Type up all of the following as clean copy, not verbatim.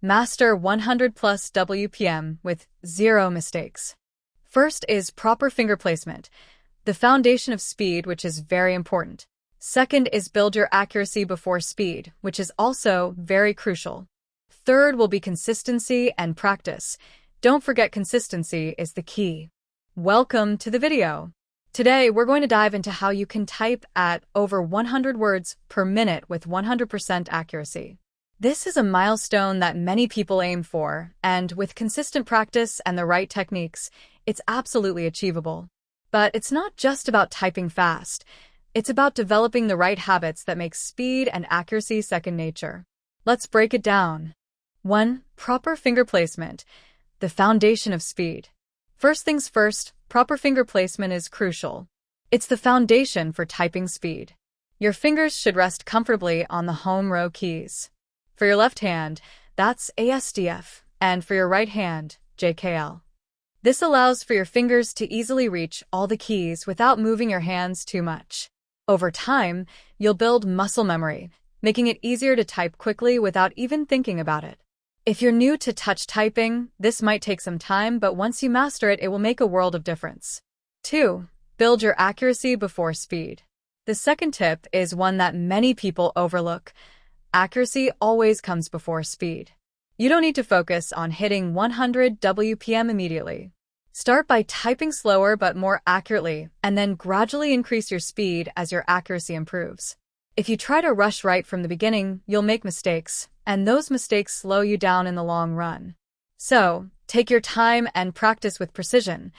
Master 100 plus WPM with 0 mistakes. First is proper finger placement, the foundation of speed, which is very important. Second is build your accuracy before speed, which is also very crucial. Third will be consistency and practice. Don't forget, consistency is the key. Welcome to the video. Today, we're going to dive into how you can type at over 100 words per minute with 100% accuracy. This is a milestone that many people aim for, and with consistent practice and the right techniques, it's absolutely achievable. But it's not just about typing fast. It's about developing the right habits that make speed and accuracy second nature. Let's break it down. 1. Proper finger placement, the foundation of speed. First things first, proper finger placement is crucial. It's the foundation for typing speed. Your fingers should rest comfortably on the home row keys. For your left hand, that's ASDF, and for your right hand, JKL. This allows for your fingers to easily reach all the keys without moving your hands too much. Over time, you'll build muscle memory, making it easier to type quickly without even thinking about it. If you're new to touch typing, this might take some time, but once you master it, it will make a world of difference. 2. Build your accuracy before speed. The second tip is one that many people overlook. Accuracy always comes before speed. You don't need to focus on hitting 100 WPM immediately. Start by typing slower but more accurately, and then gradually increase your speed as your accuracy improves. If you try to rush right from the beginning, you'll make mistakes, and those mistakes slow you down in the long run. So, take your time and practice with precision.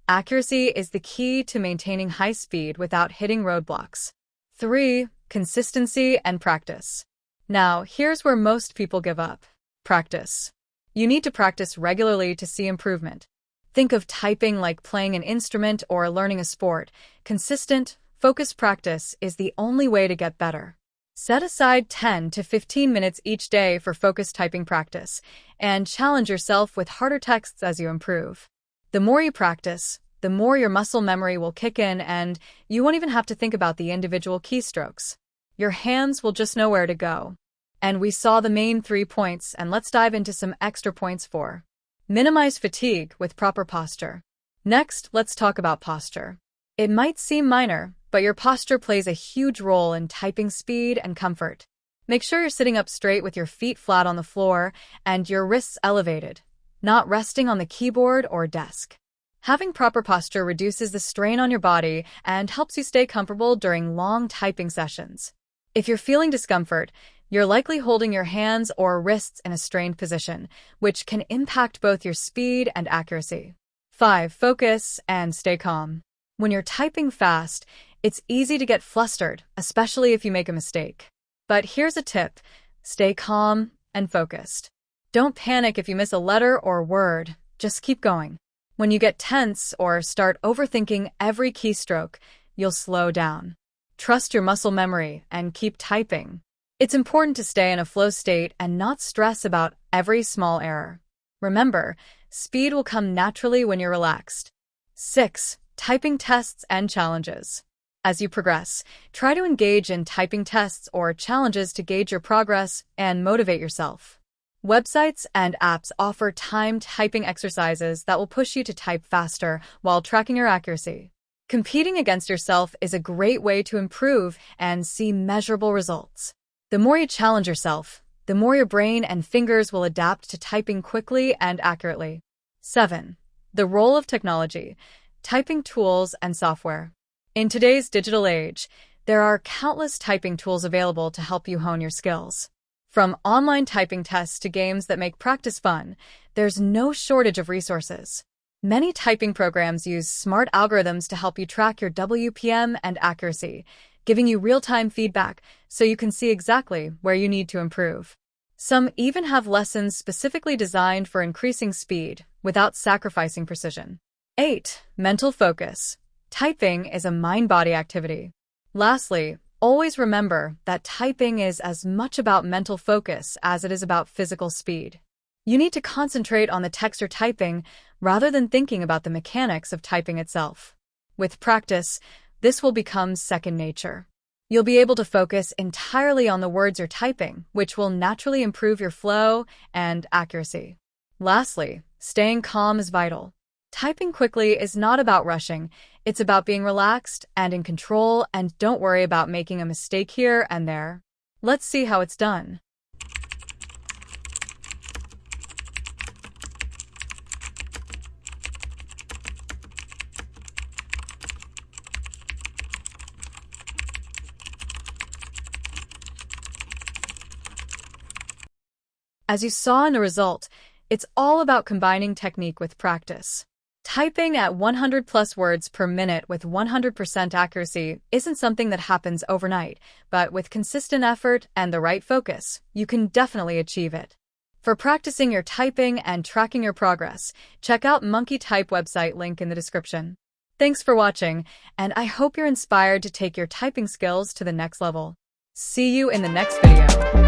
Accuracy is the key to maintaining high speed without hitting roadblocks. 3. Consistency and practice. Now, here's where most people give up. Practice. You need to practice regularly to see improvement. Think of typing like playing an instrument or learning a sport. Consistent, focused practice is the only way to get better. Set aside 10 to 15 minutes each day for focused typing practice, and challenge yourself with harder texts as you improve. The more you practice, the more your muscle memory will kick in, and you won't even have to think about the individual keystrokes. Your hands will just know where to go. And we saw the main 3 points, and let's dive into some extra points. 4. Minimize fatigue with proper posture. Next, let's talk about posture. It might seem minor, but your posture plays a huge role in typing speed and comfort. Make sure you're sitting up straight with your feet flat on the floor and your wrists elevated, not resting on the keyboard or desk. Having proper posture reduces the strain on your body and helps you stay comfortable during long typing sessions. If you're feeling discomfort, you're likely holding your hands or wrists in a strained position, which can impact both your speed and accuracy. 5. Focus and stay calm. When you're typing fast, it's easy to get flustered, especially if you make a mistake. But here's a tip: stay calm and focused. Don't panic if you miss a letter or word, just keep going. When you get tense or start overthinking every keystroke, you'll slow down. Trust your muscle memory and keep typing. It's important to stay in a flow state and not stress about every small error. Remember, speed will come naturally when you're relaxed. 6. Typing tests and challenges. As you progress, try to engage in typing tests or challenges to gauge your progress and motivate yourself. Websites and apps offer timed typing exercises that will push you to type faster while tracking your accuracy. Competing against yourself is a great way to improve and see measurable results. The more you challenge yourself, the more your brain and fingers will adapt to typing quickly and accurately. 7. The role of technology, typing tools and software. In today's digital age, there are countless typing tools available to help you hone your skills. From online typing tests to games that make practice fun, there's no shortage of resources. Many typing programs use smart algorithms to help you track your WPM and accuracy, giving you real-time feedback so you can see exactly where you need to improve. Some even have lessons specifically designed for increasing speed without sacrificing precision. 8. Mental focus. Typing is a mind-body activity. Lastly, always remember that typing is as much about mental focus as it is about physical speed. You need to concentrate on the text you're typing rather than thinking about the mechanics of typing itself. With practice, this will become second nature. You'll be able to focus entirely on the words you're typing, which will naturally improve your flow and accuracy. Lastly, staying calm is vital. Typing quickly is not about rushing. It's about being relaxed and in control, and don't worry about making a mistake here and there. Let's see how it's done. As you saw in the result, it's all about combining technique with practice. Typing at 100 plus words per minute with 100% accuracy isn't something that happens overnight, but with consistent effort and the right focus, you can definitely achieve it. For practicing your typing and tracking your progress, check out Monkey Type website link in the description. Thanks for watching, and I hope you're inspired to take your typing skills to the next level. See you in the next video.